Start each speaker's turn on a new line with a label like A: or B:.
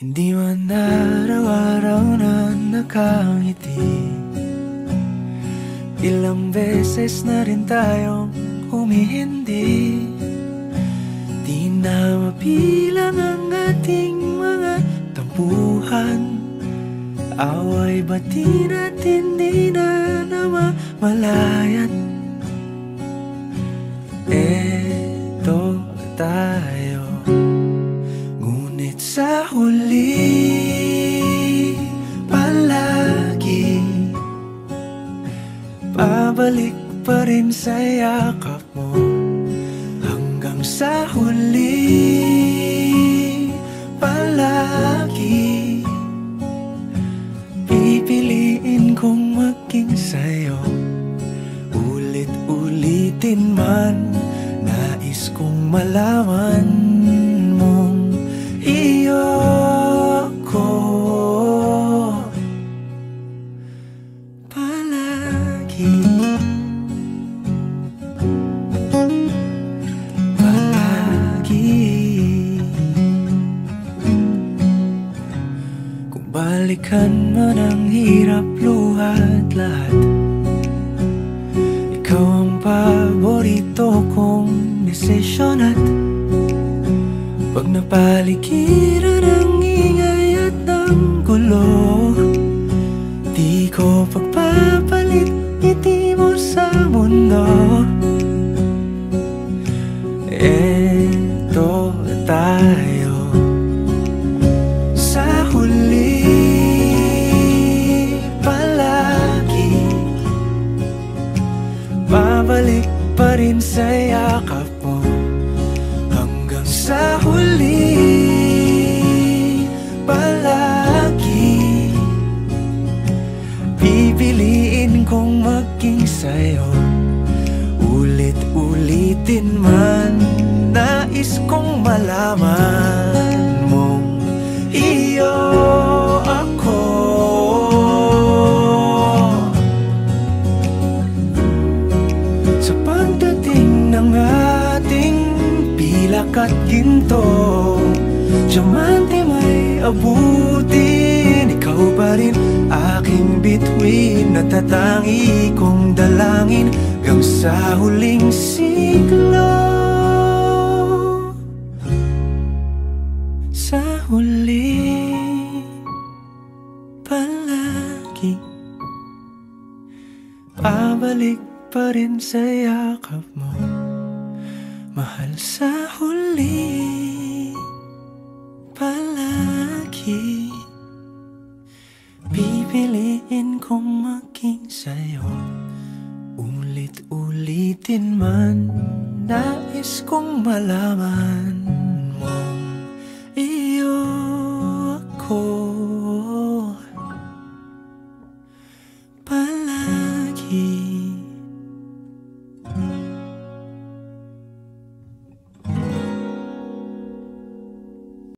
A: Hindi man araw-araw na nakangiti. Ilang beses na rin tayong humihindi. Di na mapilang ang ating mga tampuhan. Away bati natin di na namamalayan. Eto tayo, ngunit sa huli palagi pabalik pa rin sa yakap mo. Hanggang sa huli palagi pipiliin kong maging sa'yo. Ulit-ulitin man, nais kong malaman mong iyo ko palagi. Kung balikan man ang hirap, luhat lahat, ikaw ang paborito kong desisyon. At pag napaligiran ang ingay at ng gulo, di ko pagpapalit ngiti mo sa mundo. Eto tayo sa huli palagi, babalik pa rin sa yakap mo. Hanggang sa huli palagi pipiliin kong maging sa'yo. Ulit-ulitin man, nais kong malaman mong iyo ako. Sa pagdating ng ating pilak at ginto, diamante may abutin, ikaw pa rin aking bituin. Natatangi kong dalangin hanggang sa huling siglo. Sa huli palagi pabalik pa rin sa yakap mo, mahal. Sa huli palagi pipiliin kong maging sa'yo. Ulit-ulitin man, nais kong malaman